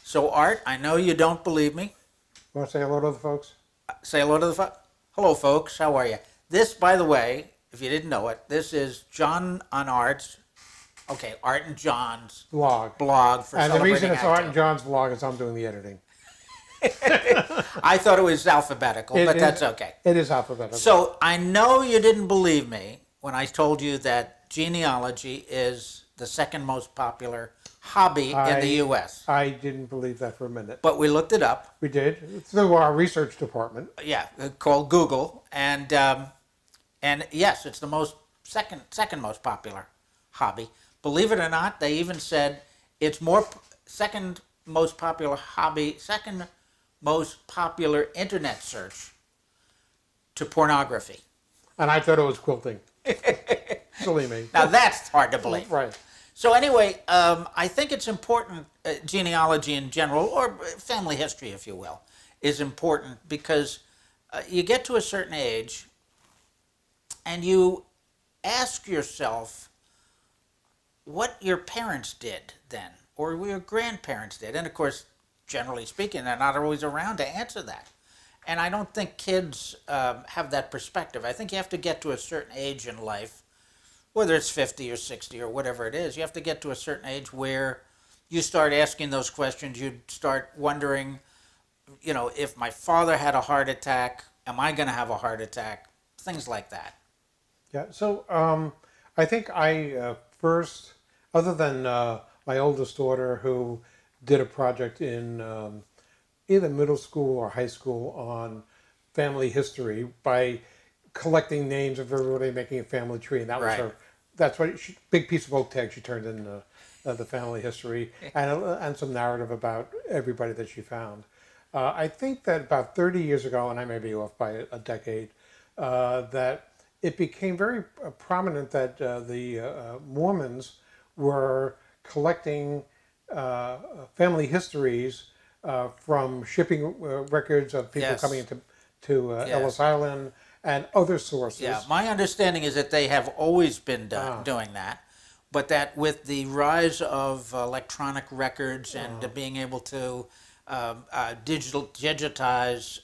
So, Art, I know you don't believe me. Want to say hello to the folks? Say hello to the folks. Hello, folks. How are you? This, by the way, if you didn't know it, this is John on Art's, Art and John's Vlog. blog for And the reason celebrating it's Art Agtale. and John's vlog is I'm doing the editing. I thought it was alphabetical, but that's okay. It is alphabetical. So, I know you didn't believe me when I told you that genealogy is the second most popular hobby in the U.S. I didn't believe that for a minute. But we looked it up. We did through our research department. Yeah, called Google, and yes, it's the second most popular hobby. Believe it or not, they even said it's second most popular hobby, second most popular internet search to pornography. And I thought it was quilting. Silly me. Now that's hard to believe. Right. So anyway, I think it's important, genealogy in general, or family history, if you will, is important because you get to a certain age and you ask yourself what your parents did then, or your grandparents did. And of course, generally speaking, they're not always around to answer that. And I don't think kids have that perspective. I think you have to get to a certain age in life, whether it's 50 or 60 or whatever it is, you have to get to a certain age where you start asking those questions. You start wondering, if my father had a heart attack, am I going to have a heart attack? Things like that. Yeah. So I think I first, other than my oldest daughter who did a project in either middle school or high school on family history by collecting names of everybody, making a family tree, and that was Right. her. That's what big piece of oak tag she turned in the family history and some narrative about everybody that she found. I think that about 30 years ago, and I may be off by a decade, that it became very prominent that the Mormons were collecting family histories from shipping records of people Yes. coming to Yes. Ellis Island and other sources. Yeah, my understanding is that they have always been doing that, but that with the rise of electronic records and being able to digitize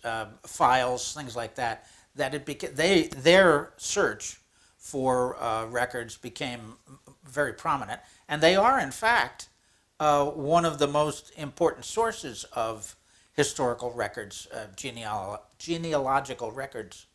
files, things like that, that it their search for records became very prominent, and they are in fact one of the most important sources of historical records, genealogical records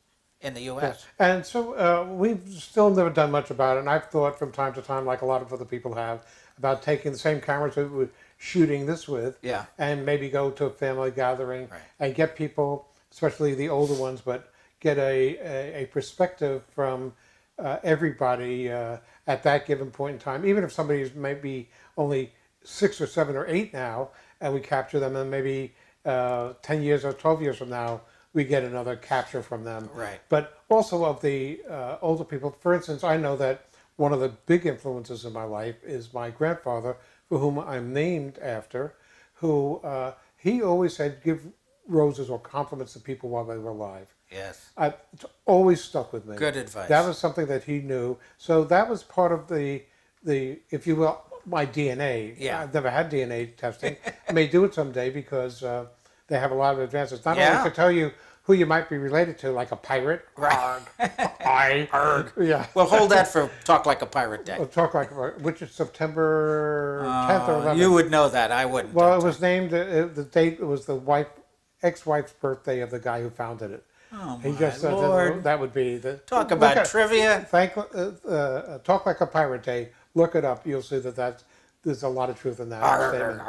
in the U.S. And so we've still never done much about it. And I've thought from time to time, like a lot of other people have, about taking the same cameras we were shooting this with, Yeah. and maybe go to a family gathering Right. and get people, especially the older ones, but get a perspective from everybody at that given point in time. Even if somebody's maybe only 6 or 7 or 8 now, and we capture them, and maybe 10 years or 12 years from now, we get another capture from them. Right. But also of the older people. For instance, I know that one of the big influences in my life is my grandfather, for whom I'm named after, who he always said, give roses or compliments to people while they were alive. Yes. It's always stuck with me. Good advice. That was something that he knew. So that was part of the if you will, my DNA. Yeah. I've never had DNA testing. I may do it someday because they have a lot of advances. Not Yeah. only to tell you who you might be related to, like a pirate. Right. Arg. Yeah. Well, hold that for Talk Like a Pirate Day. We'll talk like which is September 10th or 11th. You would know that. I wouldn't. Well, it was named the date. It was the ex-wife's birthday of the guy who founded it. Oh, He my just said Lord. that would be the Talk about look at- trivia. Talk Like a Pirate Day. Look it up. You'll see there's a lot of truth in that statement.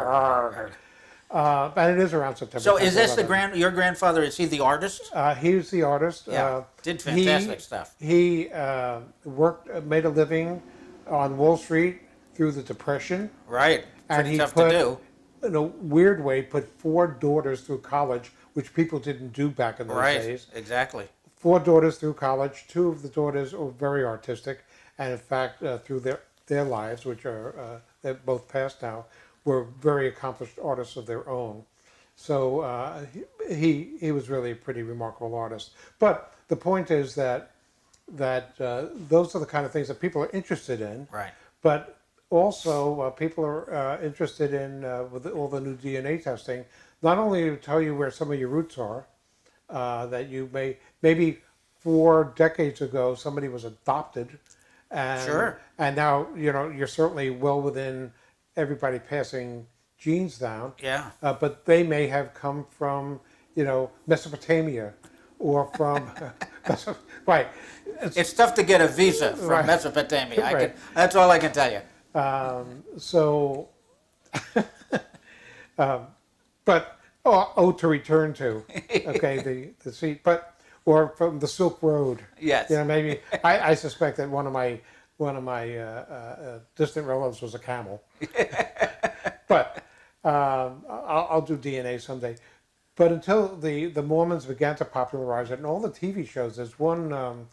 And it is around September. So 10th is or this 11th. your grandfather? Is he the artist? He was the artist. Yeah. Did fantastic stuff. He made a living on Wall Street through the Depression. Right. And Pretty he tough put, to do. in a weird way, put 4 daughters through college, which people didn't do back in those Right. days. Exactly. 4 daughters through college. 2 of the daughters were very artistic, and in fact, through their lives, which are they're both passed now, were very accomplished artists of their own. So he was really a pretty remarkable artist. But the point is that those are the kind of things that people are interested in. Right. But also, people are interested in with all the new DNA testing, not only to tell you where some of your roots are, that you maybe 4 decades ago somebody was adopted, and Sure. now you're certainly well within everybody passing genes down, Yeah. but they may have come from Mesopotamia or from right. It's tough to get a visa from Right. Mesopotamia. Right. That's all I can tell you. So, but to return to, okay, the seat, but or from the Silk Road. Yes. Maybe I suspect that one of my distant relatives was a camel, but I'll do DNA someday. But until the Mormons began to popularize it, and all the TV shows, there's one.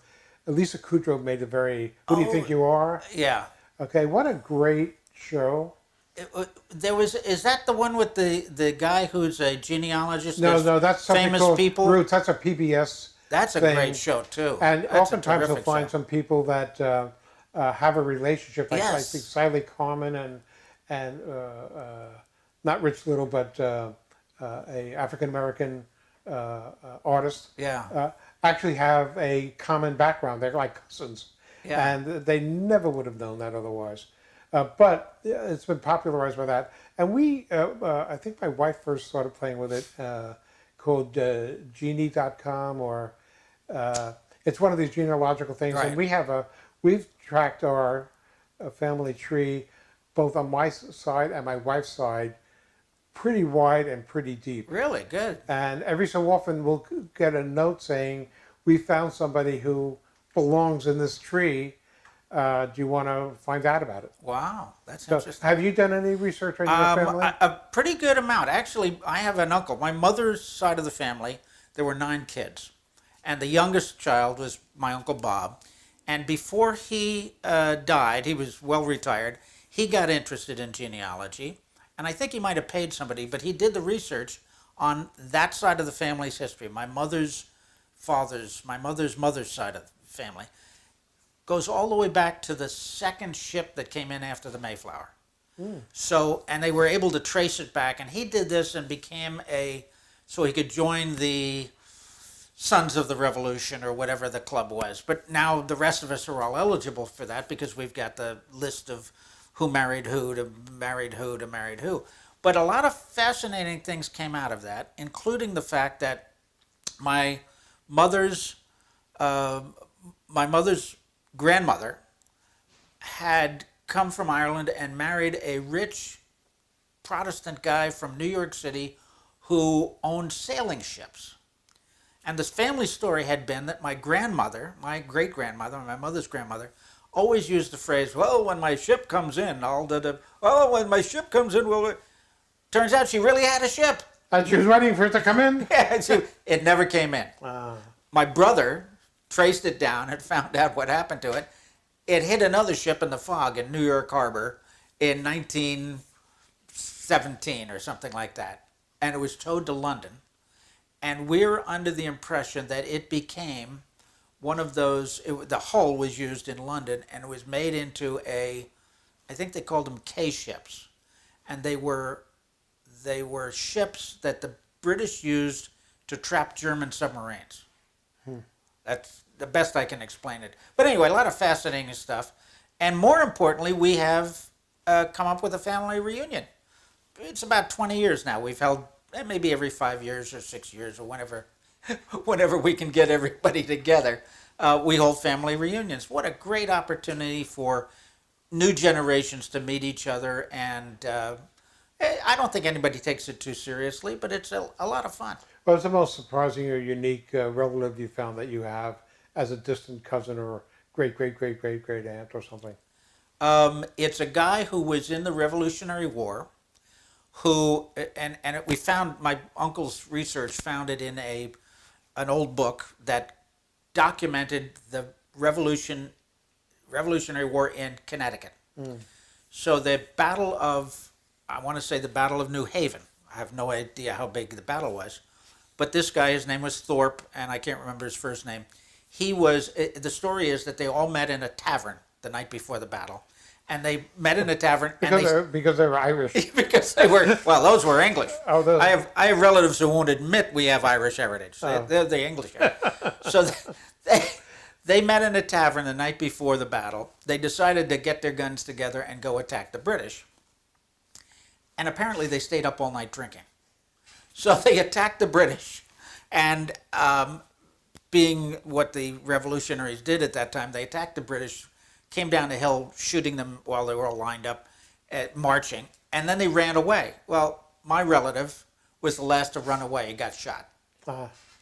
Elisa Kudrow made a very. Who do you think you are? Yeah. Okay, what a great show. There was. Is that the one with the guy who's a genealogist? No, There's no, that's something famous called people. Roots. That's a PBS That's a thing. great show too. And That's a oftentimes you'll terrific find show. some people that have a relationship. I Yes. think Sally Carmen and not Rich Little, but a African American artist. Yeah. Actually have a common background. They're like cousins, Yeah. and they never would have known that otherwise. But it's been popularized by that, and I think my wife first started playing with it, called Genie.com, or it's one of these genealogical things, Right. and we've tracked our family tree, both on my side and my wife's side, pretty wide and pretty deep. Really good. And every so often we'll get a note saying, we found somebody who belongs in this tree. Do you want to find out about it? Wow, that's So interesting. have you done any research on your family? A pretty good amount. Actually, I have an uncle. My mother's side of the family, there were 9 kids. And the youngest child was my Uncle Bob. And before he died, he was well retired, he got interested in genealogy. And I think he might have paid somebody, but he did the research on that side of the family's history. My mother's mother's side of the family goes all the way back to the second ship that came in after the Mayflower. So, and they were able to trace it back, and he did this and became so he could join the Sons of the Revolution or whatever the club was. But now the rest of us are all eligible for that because we've got the list of who married who to married who to married who. But a lot of fascinating things came out of that, including the fact that my mother's uh, my mother's grandmother had come from Ireland and married a rich Protestant guy from New York City who owned sailing ships. And this family story had been that my grandmother, my great grandmother, my mother's grandmother, always used the phrase, well, when my ship comes in, when my ship comes in, turns out she really had a ship. And she was waiting for it to come in? Yeah, it never came in. My brother traced it down and found out what happened to it. It hit another ship in the fog in New York Harbor in 1917 or something like that. And it was towed to London. And we're under the impression that it became one of those, the hull was used in London and it was made into I think they called them K ships. And they were ships that the British used to trap German submarines. That's the best I can explain it. But anyway, a lot of fascinating stuff. And more importantly, we have come up with a family reunion. It's about 20 years now. We've held maybe every 5 years or 6 years or whenever we can get everybody together. We hold family reunions. What a great opportunity for new generations to meet each other. And I don't think anybody takes it too seriously, but it's a lot of fun. What's the most surprising or unique relative you found that you have as a distant cousin or great, great, great, great, great aunt or something? It's a guy who was in the Revolutionary War, we found, my uncle's research found it in an old book that documented the Revolutionary War in Connecticut. So the I want to say the Battle of New Haven. I have no idea how big the battle was. But this guy, his name was Thorpe, and I can't remember his first name. The story is that they all met in a tavern the night before the battle, and they met in a tavern. Because they were Irish. Because they were, well, those were English. Oh, those. I have relatives who won't admit we have Irish heritage. They're the English. So they met in a tavern the night before the battle. They decided to get their guns together and go attack the British. And apparently they stayed up all night drinking. So they attacked the British, and being what the revolutionaries did at that time, they attacked the British, came down the hill shooting them while they were all lined up, marching, and then they ran away. Well, my relative was the last to run away. He got shot.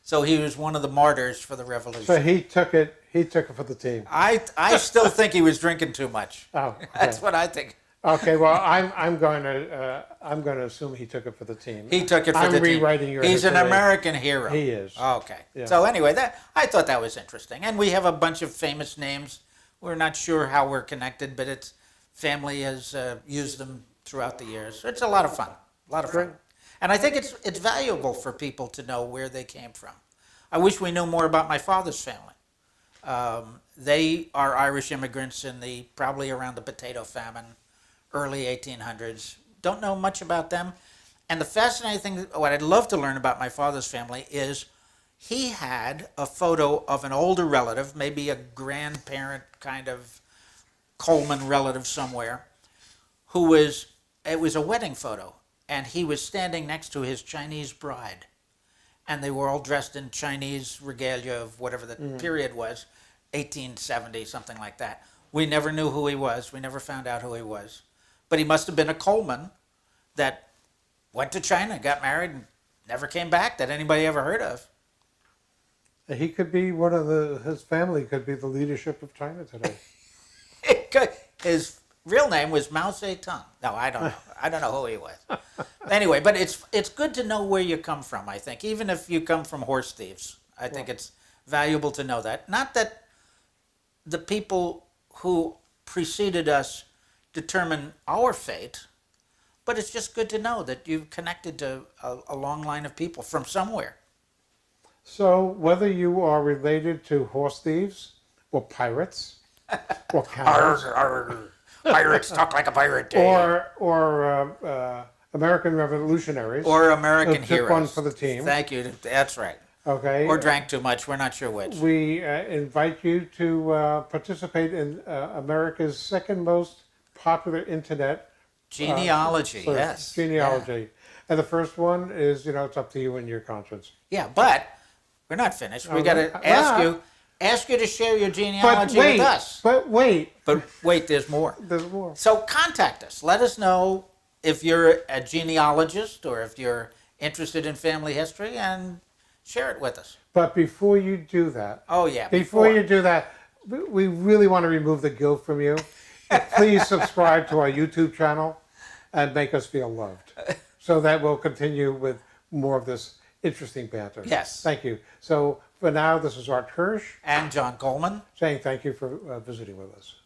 So he was one of the martyrs for the revolution. So he took it for the team. I still think he was drinking too much. Oh, okay. That's what I think. Okay, well, I'm going to assume he took it for the team. He took it for the team. I'm rewriting your He's history. an American hero. He is. Okay. Yeah. So anyway, I thought that was interesting. And we have a bunch of famous names. We're not sure how we're connected, but its family has used them throughout the years. It's a lot of fun. A lot of fun. Great. And I think it's valuable for people to know where they came from. I wish we knew more about my father's family. They are Irish immigrants in probably around the potato famine, early 1800s. Don't know much about them. And the fascinating thing, what I'd love to learn about my father's family is he had a photo of an older relative, maybe a grandparent kind of Coleman relative somewhere, it was a wedding photo, and he was standing next to his Chinese bride. And they were all dressed in Chinese regalia of whatever the period was, 1870, something like that. We never knew who he was. We never found out who he was. But he must have been a Coleman that went to China, got married, and never came back that anybody ever heard of. He could be his family could be the leadership of China today. His real name was Mao Zedong. No, I don't know. I don't know who he was. Anyway, but it's good to know where you come from, I think. Even if you come from horse thieves, I think it's valuable to know that. Not that the people who preceded us determine our fate, but it's just good to know that you've connected to a long line of people from somewhere. So whether you are related to horse thieves or pirates or cowards Pirates talk like a pirate. or American revolutionaries Or American who took heroes. one for the team. Thank you. That's right. Okay. Or drank too much. We're not sure which. We invite you to participate in America's second most popular internet Genealogy, search, yes. Genealogy. Yeah. And the first one is, it's up to you and your conscience. Yeah, but we're not finished. We Oh, got to well, ask you to share your genealogy with us. But wait, There's more. there's more. So contact us. Let us know if you're a genealogist or if you're interested in family history, and share it with us. But before you do that, Oh, yeah. before you do that, we really want to remove the guilt from you. Please subscribe to our YouTube channel and make us feel loved, so that we'll continue with more of this interesting banter. Yes. Thank you. So for now, this is Art Hirsch And John Coleman. saying thank you for visiting with us.